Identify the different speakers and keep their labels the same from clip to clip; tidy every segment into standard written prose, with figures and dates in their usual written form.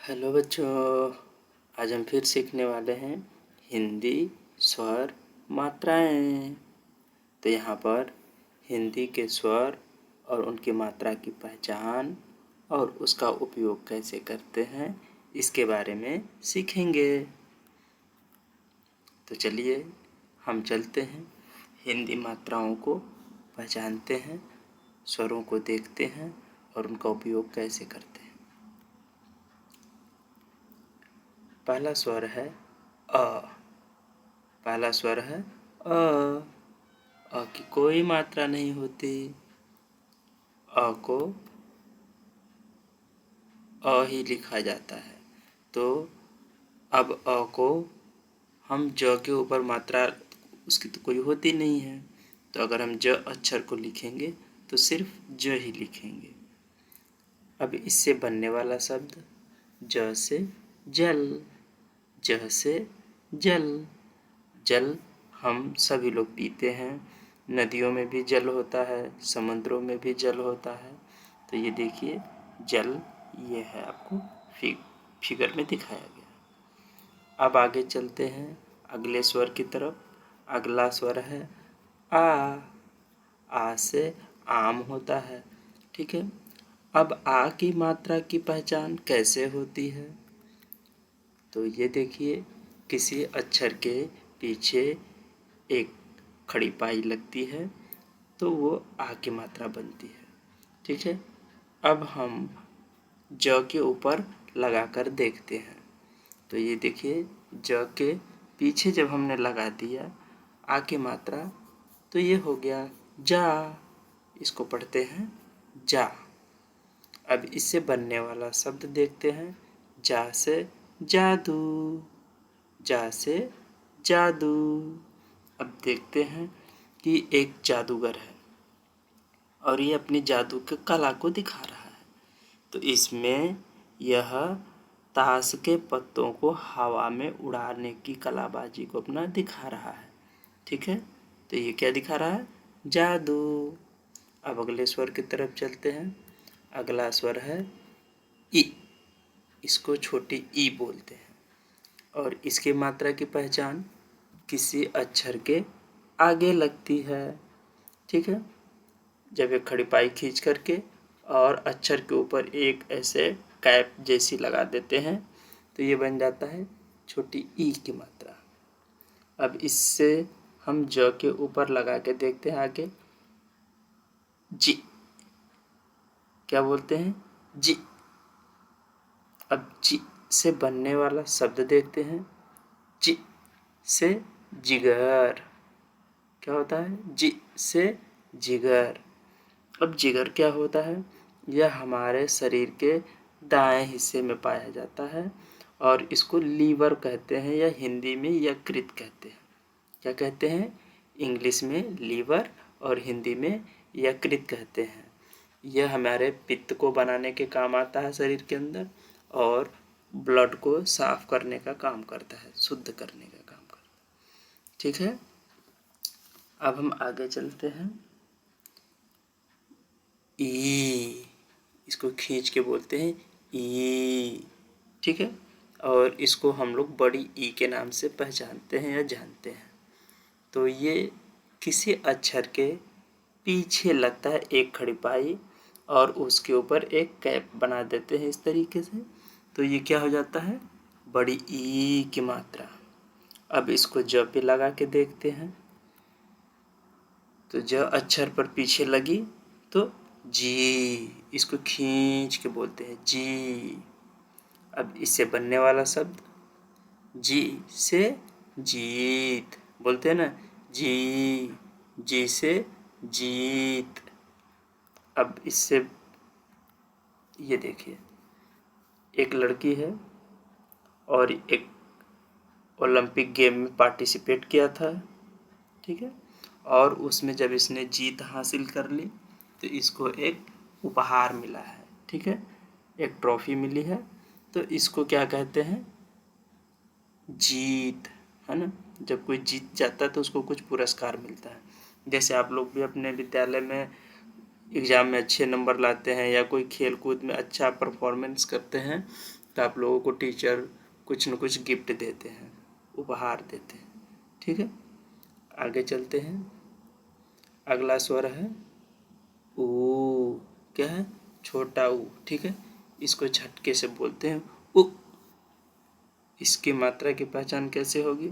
Speaker 1: Hello बच्चों, आज हम फिर सीखने वाले हैं हिंदी स्वर मात्राएं। तो यहाँ पर हिंदी के स्वर और उनकी मात्रा की पहचान और उसका उपयोग कैसे करते हैं इसके बारे में सीखेंगे। तो चलिए हम चलते हैं, हिंदी मात्राओं को पहचानते हैं, स्वरों को देखते हैं और उनका उपयोग कैसे करते हैं। पहला स्वर है अ। पहला स्वर है अ। अ की कोई मात्रा नहीं होती। अ को अ ही लिखा जाता है। तो अब अ को हम ज के ऊपर मात्रा उसकी तो कोई होती नहीं है, तो अगर हम ज अक्षर को लिखेंगे तो सिर्फ ज ही लिखेंगे। अब इससे बनने वाला शब्द ज से जल। ज से जल। जल हम सभी लोग पीते हैं, नदियों में भी जल होता है, समुद्रों में भी जल होता है। तो ये देखिए जल, ये है आपको फिगर में दिखाया गया। अब आगे चलते हैं अगले स्वर की तरफ। अगला स्वर है आ। आ से आम होता है, ठीक है। अब आ की मात्रा की पहचान कैसे होती है? तो ये देखिए, किसी अक्षर के पीछे एक खड़ी पाई लगती है तो वो आ की मात्रा बनती है, ठीक है। अब हम ज के ऊपर लगाकर देखते हैं। तो ये देखिए, ज के पीछे जब हमने लगा दिया आ की मात्रा तो ये हो गया जा। इसको पढ़ते हैं जा। अब इससे बनने वाला शब्द देखते हैं। जा से जादू। जा से जादू। अब देखते हैं कि एक जादूगर है और ये अपनी जादू की कला को दिखा रहा है। तो इसमें यह ताश के पत्तों को हवा में उड़ाने की कलाबाजी को अपना दिखा रहा है, ठीक है। तो ये क्या दिखा रहा है? जादू। अब अगले स्वर की तरफ चलते हैं। अगला स्वर है ई। इसको छोटी ई बोलते हैं और इसकी मात्रा की पहचान किसी अक्षर के आगे लगती है, ठीक है। जब एक खड़ी पाई खींच करके और अक्षर के ऊपर एक ऐसे कैप जैसी लगा देते हैं तो ये बन जाता है छोटी ई की मात्रा। अब इससे हम ज के ऊपर लगा के देखते हैं आगे जी। क्या बोलते हैं? जी। अब जी से बनने वाला शब्द देखते हैं। जी से जिगर। क्या होता है? जी से जिगर। अब जिगर क्या होता है? यह हमारे शरीर के दाएं हिस्से में पाया जाता है और इसको लीवर कहते हैं या हिंदी में यकृत कहते हैं। क्या कहते हैं? इंग्लिश में लीवर और हिंदी में यकृत कहते हैं। यह हमारे पित्त को बनाने के काम आता है शरीर के अंदर और ब्लड को साफ करने का काम करता है, शुद्ध करने का काम करता है, ठीक है। अब हम आगे चलते हैं। ई। इसको खींच के बोलते हैं ई, ठीक है। और इसको हम लोग बड़ी ई के नाम से पहचानते हैं या जानते हैं। तो ये किसी अक्षर के पीछे लगता है एक खड़ी पाई और उसके ऊपर एक कैप बना देते हैं इस तरीके से। तो ये क्या हो जाता है? बड़ी ई की मात्रा। अब इसको ज पे लगा के देखते हैं। तो ज अक्षर पर पीछे लगी तो जी। इसको खींच के बोलते हैं जी। अब इससे बनने वाला शब्द जी से जीत। बोलते हैं ना जी। जी से जीत। अब इससे ये देखिए, एक लड़की है और एक ओलंपिक गेम में पार्टिसिपेट किया था, ठीक है। और उसमें जब इसने जीत हासिल कर ली तो इसको एक उपहार मिला है, ठीक है। एक ट्रॉफी मिली है। तो इसको क्या कहते हैं? जीत, है ना। जब कोई जीत जाता है तो उसको कुछ पुरस्कार मिलता है। जैसे आप लोग भी अपने विद्यालय में एग्ज़ाम में अच्छे नंबर लाते हैं या कोई खेल कूद में अच्छा परफॉर्मेंस करते हैं तो आप लोगों को टीचर कुछ न कुछ गिफ्ट देते हैं, उपहार देते हैं। ठीक है, आगे चलते हैं। अगला स्वर है ऊ। क्या है? छोटा ऊ। ठीक है, इसको झटके से बोलते हैं उ। इसकी मात्रा की पहचान कैसे होगी?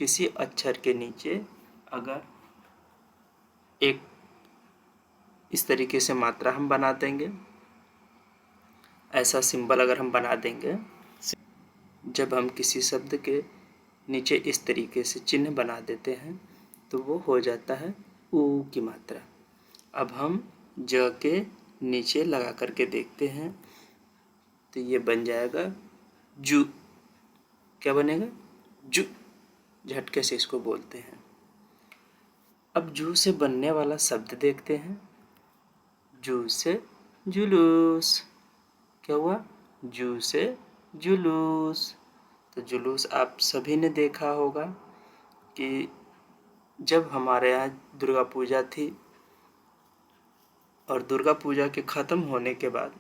Speaker 1: किसी अक्षर के नीचे अगर एक इस तरीके से मात्रा हम बना देंगे, ऐसा सिंबल अगर हम बना देंगे, जब हम किसी शब्द के नीचे इस तरीके से चिन्ह बना देते हैं तो वो हो जाता है ऊ की मात्रा। अब हम ज के नीचे लगा करके देखते हैं तो ये बन जाएगा जू। क्या बनेगा? जू। झटके से इसको बोलते हैं। अब जू से बनने वाला शब्द देखते हैं। जू से जुलूस। क्या हुआ? जू से जुलूस। तो जुलूस आप सभी ने देखा होगा कि जब हमारे यहाँ दुर्गा पूजा थी और दुर्गा पूजा के ख़त्म होने के बाद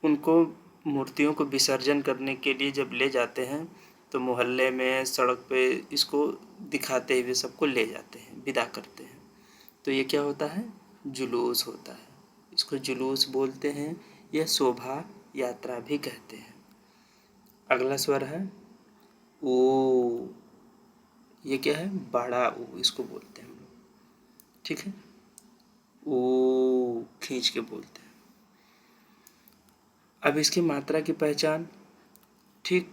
Speaker 1: उनको मूर्तियों को विसर्जन करने के लिए जब ले जाते हैं तो मोहल्ले में, सड़क पे इसको दिखाते हुए सबको ले जाते हैं, विदा करते हैं। तो ये क्या होता है? जुलूस होता है। इसको जुलूस बोलते हैं या शोभा यात्रा भी कहते हैं। अगला स्वर है ऊ। ये क्या है? बड़ा ऊ, इसको बोलते हैं हम लोग। ठीक है, ऊ खींच के बोलते हैं। अब इसकी मात्रा की पहचान, ठीक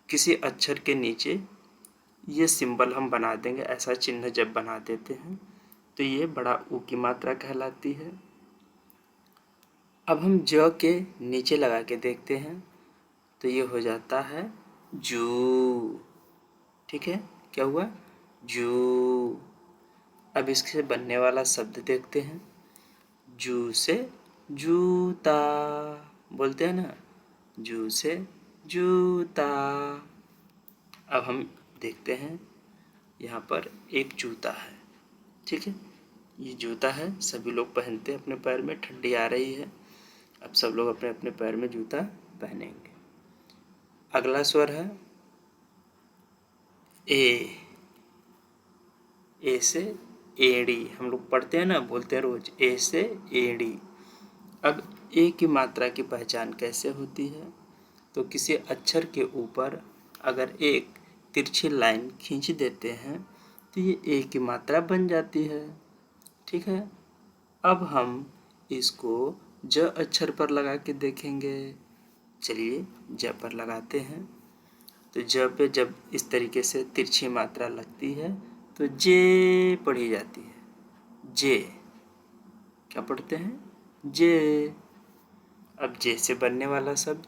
Speaker 1: किसी अक्षर के नीचे ये सिंबल हम बना देंगे, ऐसा चिन्ह जब बना देते हैं तो ये बड़ा ऊ की मात्रा कहलाती है। अब हम ज के नीचे लगा के देखते हैं तो ये हो जाता है जू। ठीक है, क्या हुआ? जू। अब इससे बनने वाला शब्द देखते हैं। जू से जूता बोलते हैं ना, जू से जूता। अब हम देखते हैं यहाँ पर एक जूता है। ठीक है, ये जूता है, सभी लोग पहनते हैं अपने पैर में। ठंडी आ रही है, अब सब लोग अपने अपने पैर में जूता पहनेंगे। अगला स्वर है ए। ए से एड़ी। हम लोग पढ़ते हैं ना, बोलते हैं रोज, ए से एड़ी। अब ए की मात्रा की पहचान कैसे होती है? तो किसी अक्षर के ऊपर अगर एक तिरछी लाइन खींच देते हैं तो ये ए की मात्रा बन जाती है। ठीक है, अब हम इसको ज अक्षर पर लगा के देखेंगे। चलिए ज पर लगाते हैं। तो ज पे जब इस तरीके से तिरछी मात्रा लगती है तो जे पढ़ी जाती है। जे। क्या पढ़ते हैं? जे। अब जे से बनने वाला शब्द,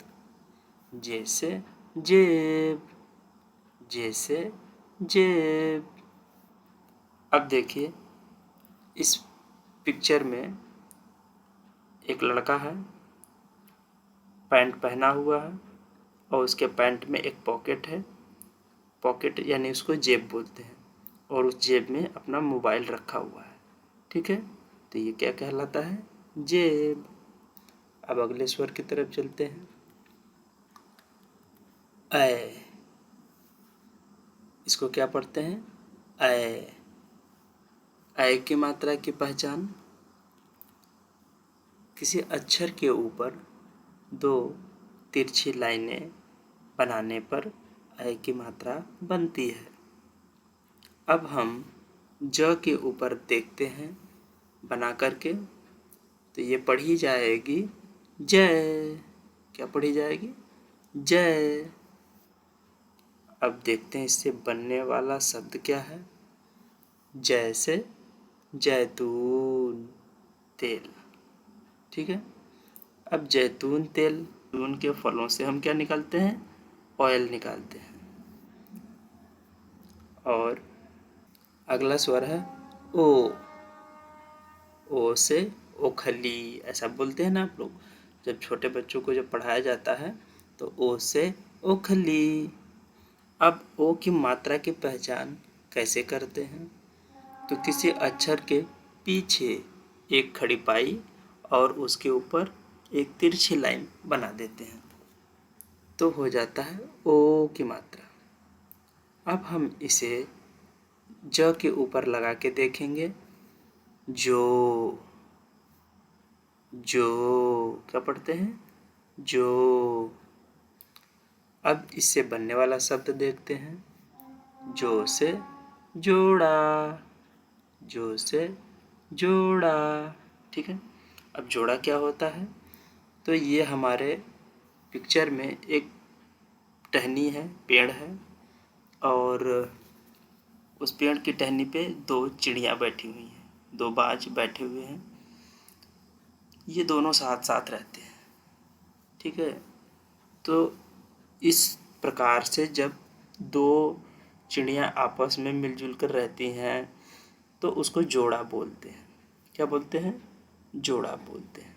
Speaker 1: जे से जेब। जे से जेब। अब देखिए इस पिक्चर में एक लड़का है, पैंट पहना हुआ है और उसके पैंट में एक पॉकेट है। पॉकेट यानी उसको जेब बोलते हैं, और उस जेब में अपना मोबाइल रखा हुआ है। ठीक है, तो ये क्या कहलाता है? जेब। अब अगले स्वर की तरफ चलते हैं। ऐ। इसको क्या पढ़ते हैं? ऐ। ऐ की मात्रा की पहचान, किसी अक्षर के ऊपर दो तिरछी लाइनें बनाने पर ऐ की मात्रा बनती है। अब हम ज के ऊपर देखते हैं बना करके, तो ये पढ़ी जाएगी जय। क्या पढ़ी जाएगी? जय। अब देखते हैं इससे बनने वाला शब्द क्या है। जैसे जैतून तेल। ठीक है, अब जैतून तेल, जैतून के फलों से हम क्या निकालते हैं? ऑयल निकालते हैं। और अगला स्वर है ओ। ओ से ओखली, ऐसा बोलते हैं ना आप लोग, जब छोटे बच्चों को जब पढ़ाया जाता है तो ओ से ओखली। अब ओ की मात्रा की पहचान कैसे करते हैं? तो किसी अक्षर के पीछे एक खड़ी पाई और उसके ऊपर एक तिरछी लाइन बना देते हैं। तो हो जाता है ओ की मात्रा। अब हम इसे ज के ऊपर लगा के देखेंगे। जो क्या पढ़ते हैं? जो। अब इससे बनने वाला शब्द देखते हैं। जो से जोड़ा, जो से जोड़ा। ठीक है। अब जोड़ा क्या होता है? तो ये हमारे पिक्चर में एक टहनी है, पेड़ है, और उस पेड़ की टहनी पे दो चिड़िया बैठी हुई हैं, दो बाज बैठे हुए हैं। ये दोनों साथ साथ रहते हैं। ठीक है। तो इस प्रकार से जब दो चिड़िया आपस में मिलजुल कर रहती हैं तो उसको जोड़ा बोलते हैं। क्या बोलते हैं? जोड़ा बोलते हैं।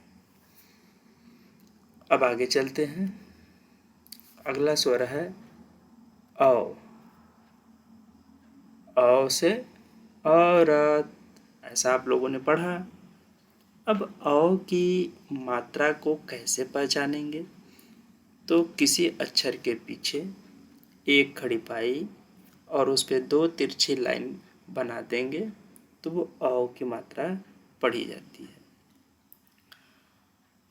Speaker 1: अब आगे चलते हैं। अगला स्वर है औ। औ से औरत, ऐसा आप लोगों ने पढ़ा। अब औ की मात्रा को कैसे पहचानेंगे? तो किसी अक्षर के पीछे एक खड़ी पाई और उस पर दो तिरछी लाइन बना देंगे तो वो औ की मात्रा पढ़ी जाती है।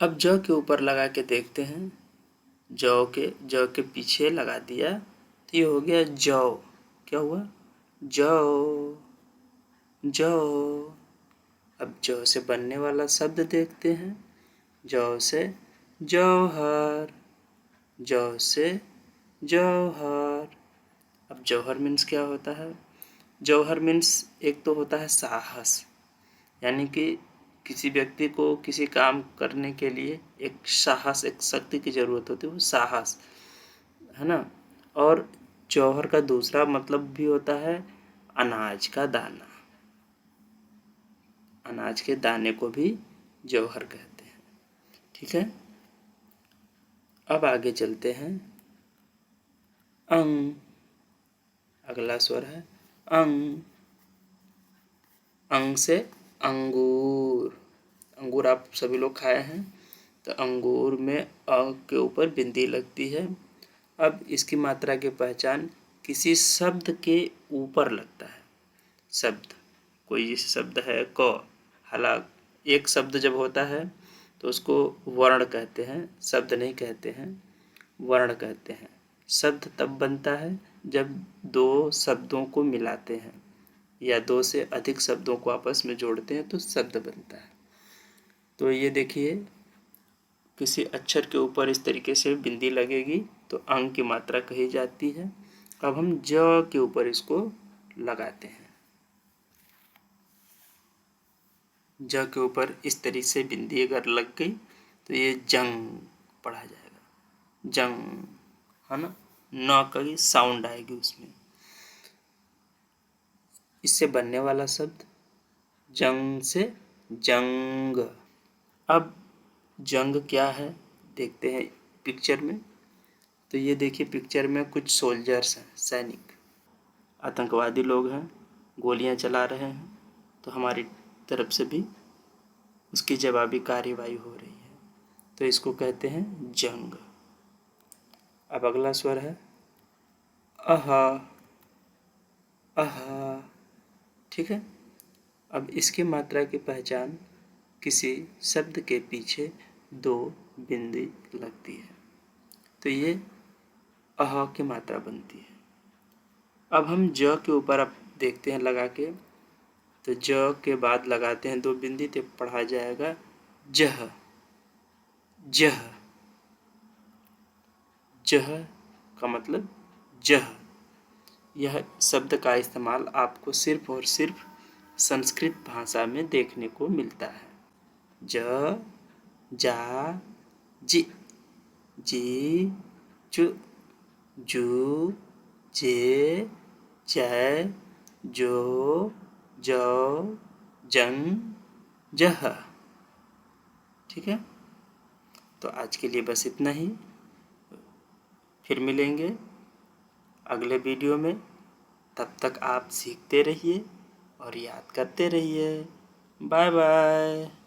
Speaker 1: अब ज के ऊपर लगा के देखते हैं। ज के पीछे लगा दिया तो ये हो गया जौ। क्या हुआ? जौ, जौ। अब जौ से बनने वाला शब्द देखते हैं। जौ से जौहर, जौ से जौहर। अब जौहर मीन्स क्या होता है? जौहर मीन्स एक तो होता है साहस, यानी कि किसी व्यक्ति को किसी काम करने के लिए एक साहस, एक शक्ति की ज़रूरत होती है, वो साहस है ना। और जौहर का दूसरा मतलब भी होता है अनाज का दाना। अनाज के दाने को भी जौहर कहते हैं। ठीक है। अब आगे चलते हैं। अंग। अगला स्वर है अंग। अंग से अंगूर। अंगूर आप सभी लोग खाए हैं। तो अंगूर में अंग के ऊपर बिंदी लगती है। अब इसकी मात्रा की पहचान किसी शब्द के ऊपर लगता है। शब्द, कोई जैसे शब्द है क, हालांकि एक शब्द जब होता है तो उसको वर्ण कहते हैं, शब्द नहीं कहते हैं, वर्ण कहते हैं। शब्द तब बनता है जब दो शब्दों को मिलाते हैं या दो से अधिक शब्दों को आपस में जोड़ते हैं तो शब्द बनता है। तो ये देखिए, किसी अक्षर के ऊपर इस तरीके से बिंदी लगेगी तो अंग की मात्रा कही जाती है। अब हम ज के ऊपर इसको लगाते हैं। ज के ऊपर इस तरीके से बिंदी अगर लग गई तो ये जंग पढ़ा जाएगा। जंग, है ना। न की साउंड आएगी उसमें। इससे बनने वाला शब्द जंग से जंग। अब जंग क्या है देखते हैं पिक्चर में। तो ये देखिए, पिक्चर में कुछ सोल्जर्स हैं, सैनिक, आतंकवादी लोग हैं, गोलियां चला रहे हैं। तो हमारी तरफ से भी उसकी जवाबी कार्रवाई हो रही है, तो इसको कहते हैं जंग। अब अगला स्वर है अहा। अहा। ठीक है। अब इसकी मात्रा की पहचान किसी शब्द के पीछे दो बिंदी लगती है तो ये अह की मात्रा बनती है। अब हम ज के ऊपर अब देखते हैं लगा के। तो ज के बाद लगाते हैं दो बिंदी तो पढ़ा जाएगा जह। जह, जह का मतलब जह। यह शब्द का इस्तेमाल आपको सिर्फ और सिर्फ संस्कृत भाषा में देखने को मिलता है। ज, जा, जी, जी, चु, जू, जे, जय, जो, जौ, जंग, जह। ठीक है। तो आज के लिए बस इतना ही। फिर मिलेंगे अगले वीडियो में। तब तक आप सीखते रहिए और याद करते रहिए। Bye bye.